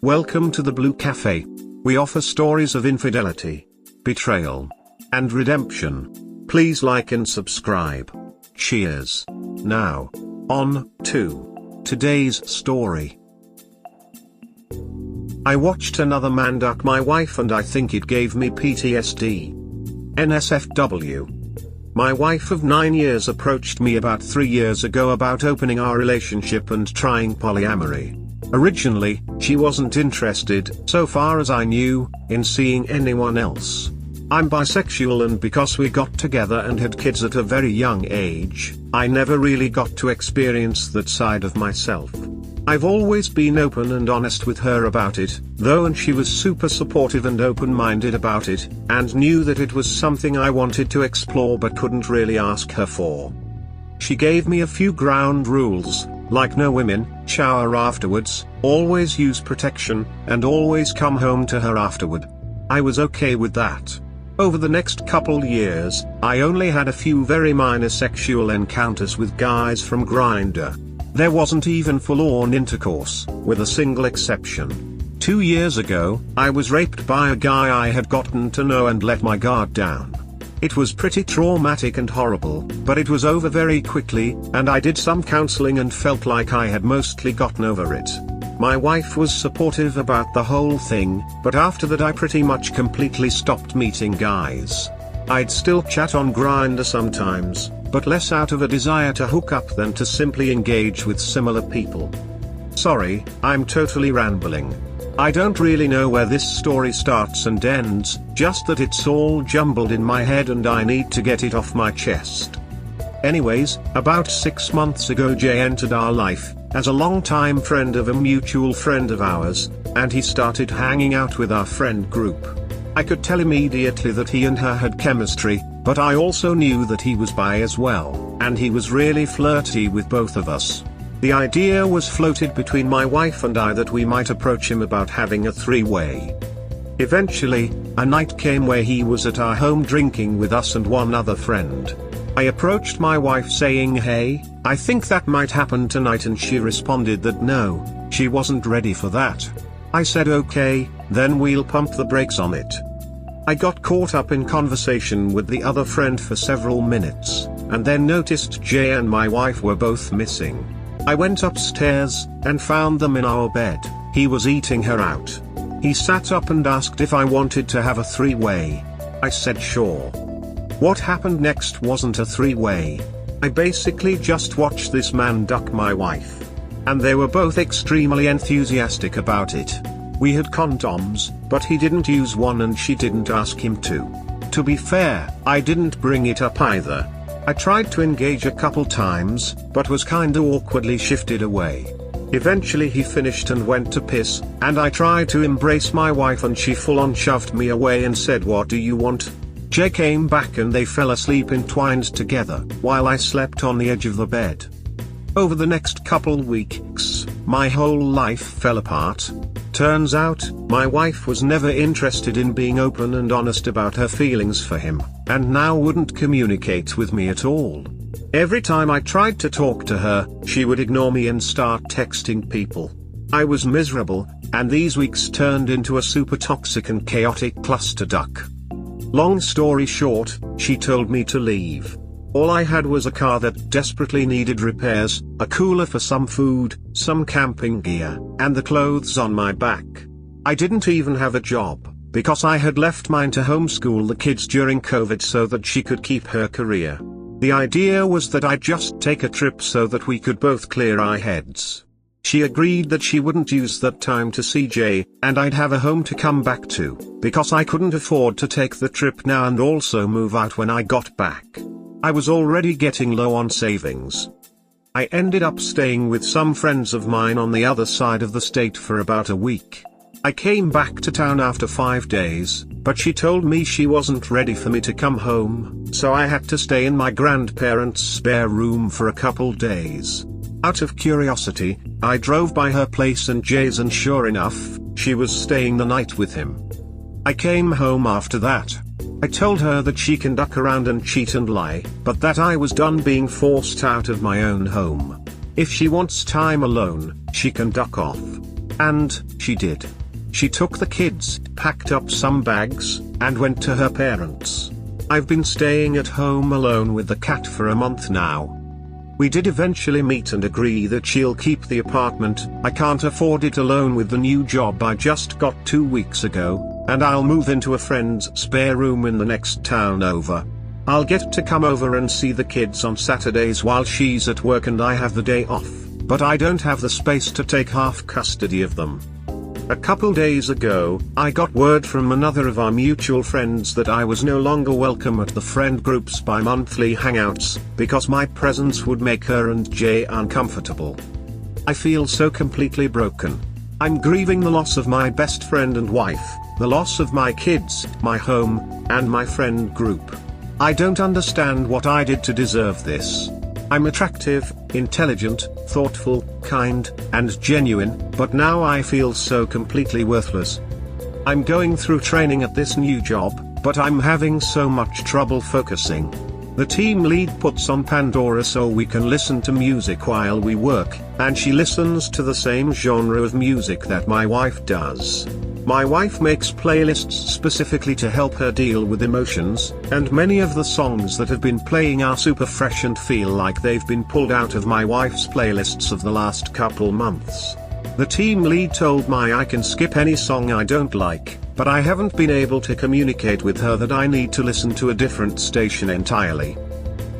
Welcome to the Blue Cafe. We offer stories of infidelity, betrayal, and redemption. Please like and subscribe. Cheers. Now, on to today's story. I watched another man duck my wife and I think it gave me PTSD. NSFW. My wife of 9 years approached me about 3 years ago about opening our relationship and trying polyamory. Originally, she wasn't interested, so far as I knew, in seeing anyone else. I'm bisexual and because we got together and had kids at a very young age, I never really got to experience that side of myself. I've always been open and honest with her about it, though, and she was super supportive and open-minded about it, and knew that it was something I wanted to explore but couldn't really ask her for. She gave me a few ground rules, like no women, shower afterwards, always use protection, and always come home to her afterward. I was okay with that. Over the next couple years, I only had a few very minor sexual encounters with guys from Grindr. There wasn't even full-on intercourse, with a single exception. 2 years ago, I was raped by a guy I had gotten to know and let my guard down. It was pretty traumatic and horrible, but it was over very quickly, and I did some counseling and felt like I had mostly gotten over it. My wife was supportive about the whole thing, but after that I pretty much completely stopped meeting guys. I'd still chat on Grindr sometimes, but less out of a desire to hook up than to simply engage with similar people. Sorry, I'm totally rambling. I don't really know where this story starts and ends, just that it's all jumbled in my head and I need to get it off my chest. Anyways, about 6 months ago Jay entered our life, as a longtime friend of a mutual friend of ours, and he started hanging out with our friend group. I could tell immediately that he and her had chemistry, but I also knew that he was bi as well, and he was really flirty with both of us. The idea was floated between my wife and I that we might approach him about having a three-way. Eventually, a night came where he was at our home drinking with us and one other friend. I approached my wife saying, "Hey, I think that might happen tonight," and she responded that no, she wasn't ready for that. I said okay, then we'll pump the brakes on it. I got caught up in conversation with the other friend for several minutes, and then noticed Jay and my wife were both missing. I went upstairs, and found them in our bed. He was eating her out. He sat up and asked if I wanted to have a three-way. I said sure. What happened next wasn't a three-way. I basically just watched this man duck my wife. And they were both extremely enthusiastic about it. We had condoms, but he didn't use one and she didn't ask him to. To be fair, I didn't bring it up either. I tried to engage a couple times, but was kinda awkwardly shifted away. Eventually he finished and went to piss, and I tried to embrace my wife and she full-on shoved me away and said, "What do you want?" Jay came back and they fell asleep entwined together, while I slept on the edge of the bed. Over the next couple weeks, my whole life fell apart. Turns out, my wife was never interested in being open and honest about her feelings for him, and now wouldn't communicate with me at all. Every time I tried to talk to her, she would ignore me and start texting people. I was miserable, and these weeks turned into a super toxic and chaotic clusterfuck. Long story short, she told me to leave. All I had was a car that desperately needed repairs, a cooler for some food, some camping gear, and the clothes on my back. I didn't even have a job, because I had left mine to homeschool the kids during COVID so that she could keep her career. The idea was that I'd just take a trip so that we could both clear our heads. She agreed that she wouldn't use that time to see Jay, and I'd have a home to come back to, because I couldn't afford to take the trip now and also move out when I got back. I was already getting low on savings. I ended up staying with some friends of mine on the other side of the state for about a week. I came back to town after 5 days, but she told me she wasn't ready for me to come home, so I had to stay in my grandparents' spare room for a couple days. Out of curiosity, I drove by her place and Jay's, and sure enough, she was staying the night with him. I came home after that. I told her that she can duck around and cheat and lie, but that I was done being forced out of my own home. If she wants time alone, she can duck off. And she did. She took the kids, packed up some bags, and went to her parents'. I've been staying at home alone with the cat for a month now. We did eventually meet and agree that she'll keep the apartment. I can't afford it alone with the new job I just got 2 weeks ago, and I'll move into a friend's spare room in the next town over. I'll get to come over and see the kids on Saturdays while she's at work and I have the day off, but I don't have the space to take half custody of them. A couple days ago, I got word from another of our mutual friends that I was no longer welcome at the friend group's bi-monthly hangouts, because my presence would make her and Jay uncomfortable. I feel so completely broken. I'm grieving the loss of my best friend and wife, the loss of my kids, my home, and my friend group. I don't understand what I did to deserve this. I'm attractive, intelligent, thoughtful, kind, and genuine, but now I feel so completely worthless. I'm going through training at this new job, but I'm having so much trouble focusing. The team lead puts on Pandora so we can listen to music while we work, and she listens to the same genre of music that my wife does. My wife makes playlists specifically to help her deal with emotions, and many of the songs that have been playing are super fresh and feel like they've been pulled out of my wife's playlists of the last couple months. The team lead told me I can skip any song I don't like, but I haven't been able to communicate with her that I need to listen to a different station entirely.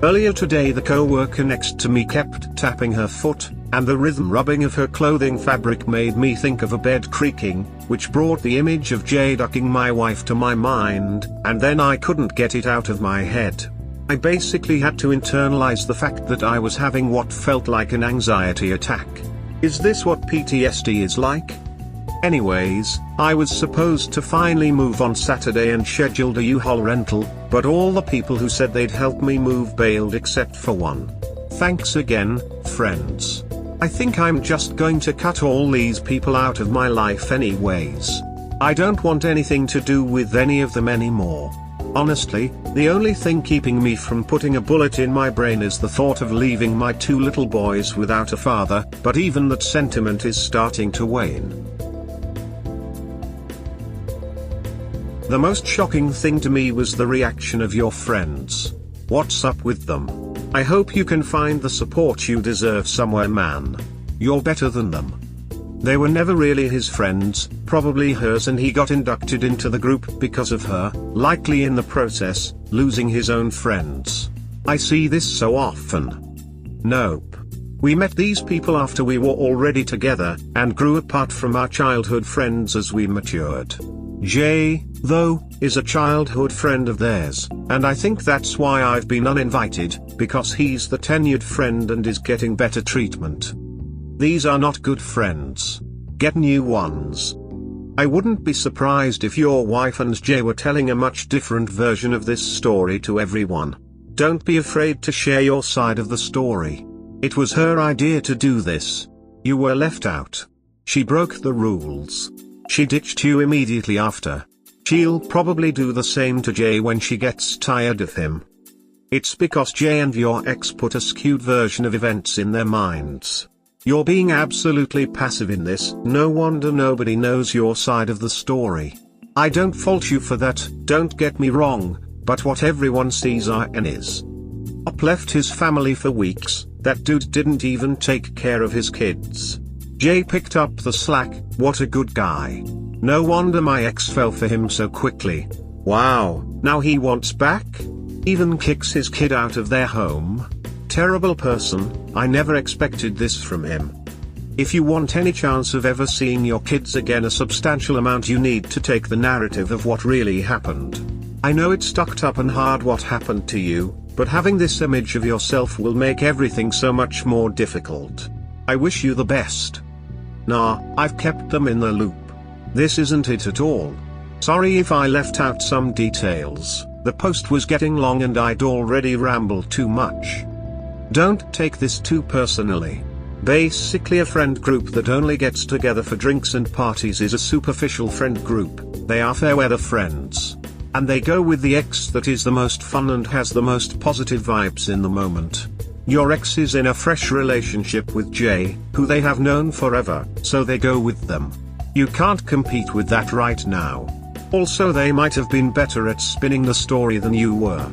Earlier today the co-worker next to me kept tapping her foot, and the rhythm rubbing of her clothing fabric made me think of a bed creaking, which brought the image of Jay ducking my wife to my mind, and then I couldn't get it out of my head. I basically had to internalize the fact that I was having what felt like an anxiety attack. Is this what PTSD is like? Anyways, I was supposed to finally move on Saturday and scheduled a U-Haul rental, but all the people who said they'd help me move bailed except for one. Thanks again, friends. I think I'm just going to cut all these people out of my life anyways. I don't want anything to do with any of them anymore. Honestly, the only thing keeping me from putting a bullet in my brain is the thought of leaving my 2 little boys without a father, but even that sentiment is starting to wane. The most shocking thing to me was the reaction of your friends. What's up with them? I hope you can find the support you deserve somewhere, man. You're better than them. They were never really his friends, probably hers, and he got inducted into the group because of her, likely in the process, losing his own friends. I see this so often. Nope. We met these people after we were already together, and grew apart from our childhood friends as we matured. Jay, though, is a childhood friend of theirs, and I think that's why I've been uninvited, because he's the tenured friend and is getting better treatment. These are not good friends. Get new ones. I wouldn't be surprised if your wife and Jay were telling a much different version of this story to everyone. Don't be afraid to share your side of the story. It was her idea to do this. You were left out. She broke the rules. She ditched you immediately after. She'll probably do the same to Jay when she gets tired of him. It's because Jay and your ex put a skewed version of events in their minds. You're being absolutely passive in this. No wonder nobody knows your side of the story. I don't fault you for that, don't get me wrong, but what everyone sees is. Up left his family for weeks. That dude didn't even take care of his kids. Jay picked up the slack. What a good guy. No wonder my ex fell for him so quickly. Wow, now he wants back? Even kicks his kid out of their home? Terrible person. I never expected this from him. If you want any chance of ever seeing your kids again, a substantial amount, you need to take the narrative of what really happened. I know it's stuck up and hard what happened to you, but having this image of yourself will make everything so much more difficult. I wish you the best. Nah, I've kept them in the loop. This isn't it at all. Sorry if I left out some details. The post was getting long and I'd already rambled too much. Don't take this too personally. Basically, a friend group that only gets together for drinks and parties is a superficial friend group. They are fair weather friends. And they go with the ex that is the most fun and has the most positive vibes in the moment. Your ex is in a fresh relationship with Jay, who they have known forever, so they go with them. You can't compete with that right now. Also, they might have been better at spinning the story than you were.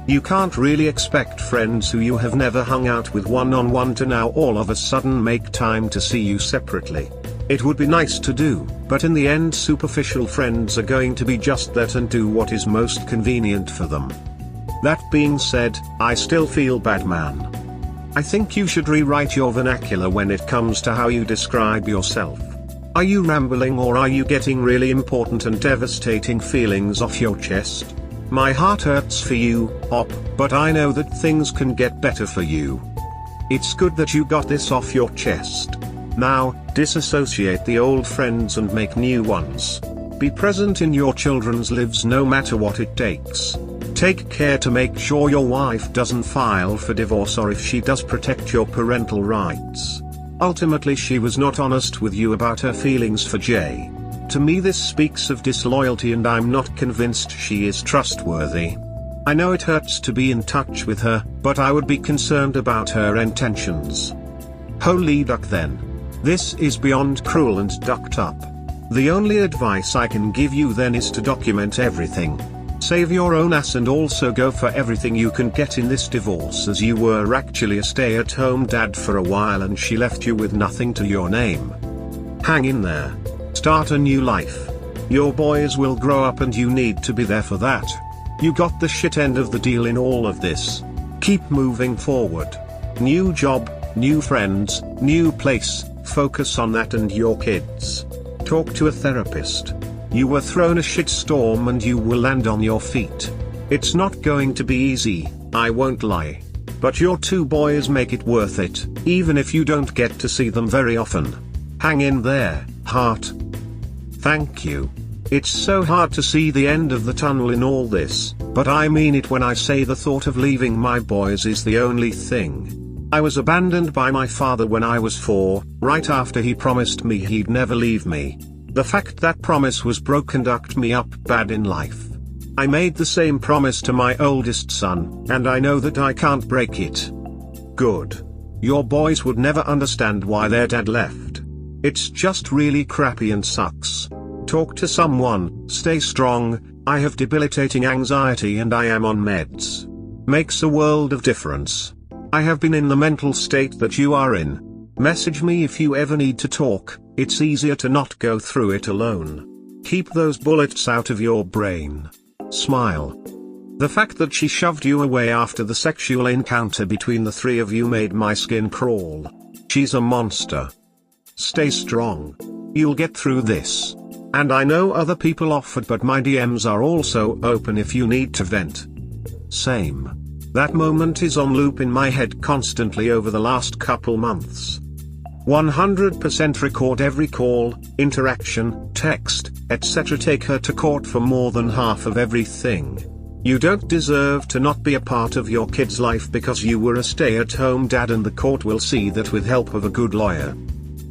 You can't really expect friends who you have never hung out with one-on-one to now all of a sudden make time to see you separately. It would be nice to do, but in the end superficial friends are going to be just that and do what is most convenient for them. That being said, I still feel bad, man. I think you should rewrite your vernacular when it comes to how you describe yourself. Are you rambling, or are you getting really important and devastating feelings off your chest? My heart hurts for you, Op, but I know that things can get better for you. It's good that you got this off your chest. Now, disassociate the old friends and make new ones. Be present in your children's lives no matter what it takes. Take care to make sure your wife doesn't file for divorce, or if she does, protect your parental rights. Ultimately, she was not honest with you about her feelings for Jay. To me this speaks of disloyalty, and I'm not convinced she is trustworthy. I know it hurts to be in touch with her, but I would be concerned about her intentions. Holy duck then. This is beyond cruel and ducked up. The only advice I can give you then is to document everything. Save your own ass and also go for everything you can get in this divorce, as you were actually a stay-at-home dad for a while and she left you with nothing to your name. Hang in there. Start a new life. Your boys will grow up and you need to be there for that. You got the shit end of the deal in all of this. Keep moving forward. New job, new friends, new place, focus on that and your kids. Talk to a therapist. You were thrown a shitstorm and you will land on your feet. It's not going to be easy, I won't lie. But your two boys make it worth it, even if you don't get to see them very often. Hang in there, heart. Thank you. It's so hard to see the end of the tunnel in all this, but I mean it when I say the thought of leaving my boys is the only thing. I was abandoned by my father when I was 4, right after he promised me he'd never leave me. The fact that promise was broken ducked me up bad in life. I made the same promise to my oldest son, and I know that I can't break it. Good. Your boys would never understand why their dad left. It's just really crappy and sucks. Talk to someone, stay strong. I have debilitating anxiety and I am on meds. Makes a world of difference. I have been in the mental state that you are in. Message me if you ever need to talk, it's easier to not go through it alone. Keep those bullets out of your brain. Smile. The fact that she shoved you away after the sexual encounter between the three of you made my skin crawl. She's a monster. Stay strong. You'll get through this. And I know other people offered, but my DMs are also open if you need to vent. Same. That moment is on loop in my head constantly over the last couple months. 100% record every call, interaction, text, etc. Take her to court for more than half of everything. You don't deserve to not be a part of your kid's life because you were a stay-at-home dad, and the court will see that with help of a good lawyer.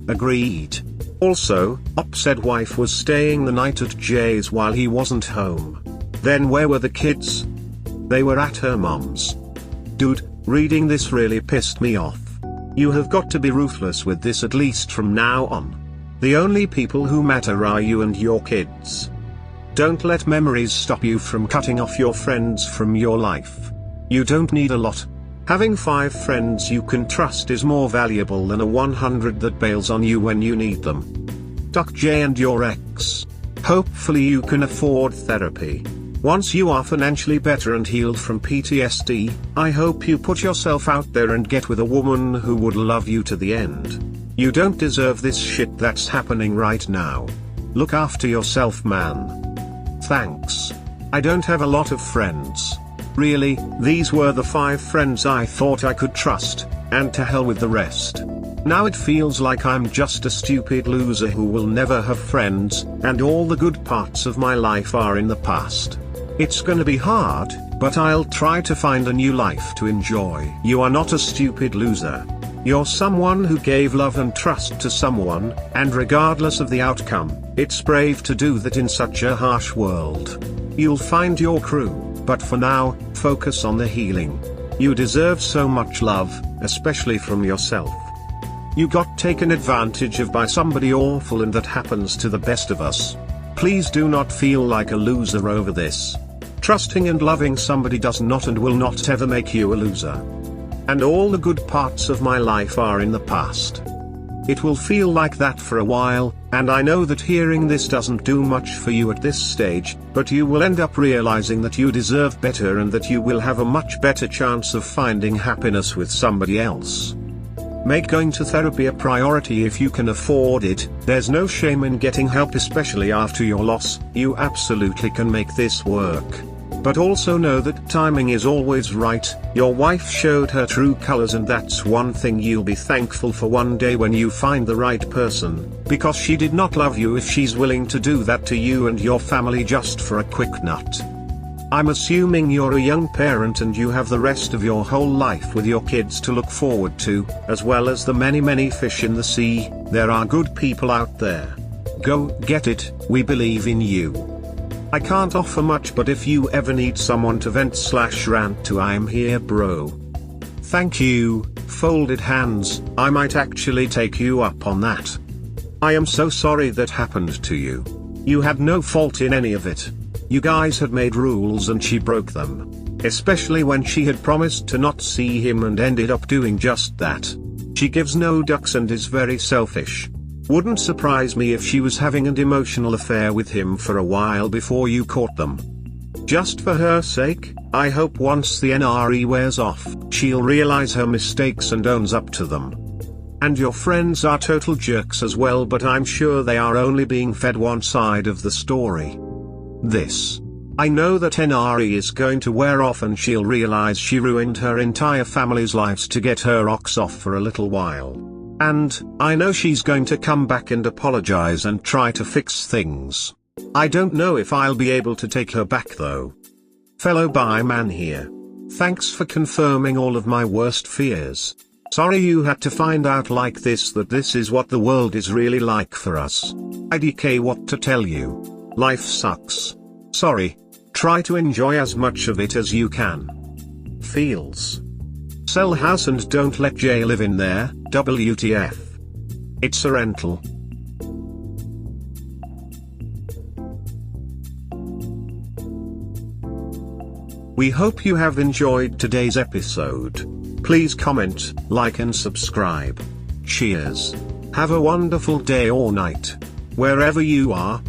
Agreed. Also, Op said wife was staying the night at Jay's while he wasn't home. Then where were the kids? They were at her mom's. Dude, reading this really pissed me off. You have got to be ruthless with this, at least from now on. The only people who matter are you and your kids. Don't let memories stop you from cutting off your friends from your life. You don't need a lot. Having 5 friends you can trust is more valuable than a 100 that bails on you when you need them. Duck Jay and your ex. Hopefully you can afford therapy. Once you are financially better and healed from PTSD, I hope you put yourself out there and get with a woman who would love you to the end. You don't deserve this shit that's happening right now. Look after yourself, man. Thanks. I don't have a lot of friends. Really, these were the 5 friends I thought I could trust, and to hell with the rest. Now it feels like I'm just a stupid loser who will never have friends, and all the good parts of my life are in the past. It's gonna be hard, but I'll try to find a new life to enjoy. You are not a stupid loser. You're someone who gave love and trust to someone, and regardless of the outcome, it's brave to do that in such a harsh world. You'll find your crew, but for now, focus on the healing. You deserve so much love, especially from yourself. You got taken advantage of by somebody awful, and that happens to the best of us. Please do not feel like a loser over this. Trusting and loving somebody does not and will not ever make you a loser. And all the good parts of my life are in the past. It will feel like that for a while, and I know that hearing this doesn't do much for you at this stage, but you will end up realizing that you deserve better and that you will have a much better chance of finding happiness with somebody else. Make going to therapy a priority if you can afford it. There's no shame in getting help, especially after your loss. You absolutely can make this work. But also know that timing is always right. Your wife showed her true colors, and that's one thing you'll be thankful for one day when you find the right person, because she did not love you if she's willing to do that to you and your family just for a quick nut. I'm assuming you're a young parent and you have the rest of your whole life with your kids to look forward to, as well as the many fish in the sea. There are good people out there. Go get it, we believe in you. I can't offer much, but if you ever need someone to vent/rant to, I'm here, bro. Thank you, folded hands. I might actually take you up on that. I am so sorry that happened to you. You had no fault in any of it. You guys had made rules and she broke them. Especially when she had promised to not see him and ended up doing just that. She gives no ducks and is very selfish. Wouldn't surprise me if she was having an emotional affair with him for a while before you caught them. Just for her sake, I hope once the NRE wears off, she'll realize her mistakes and owns up to them. And your friends are total jerks as well, but I'm sure they are only being fed one side of the story. I know that NRE is going to wear off and she'll realize she ruined her entire family's lives to get her rocks off for a little while. And I know she's going to come back and apologize and try to fix things. I don't know if I'll be able to take her back though. Fellow bi man here. Thanks for confirming all of my worst fears. Sorry you had to find out like this, that this is what the world is really like for us. IDK, what to tell you. Life sucks. Sorry. Try to enjoy as much of it as you can. Feels. Sell house and don't let Jay live in there. WTF. It's a rental. We hope you have enjoyed today's episode. Please comment, like and subscribe. Cheers. Have a wonderful day or night, wherever you are.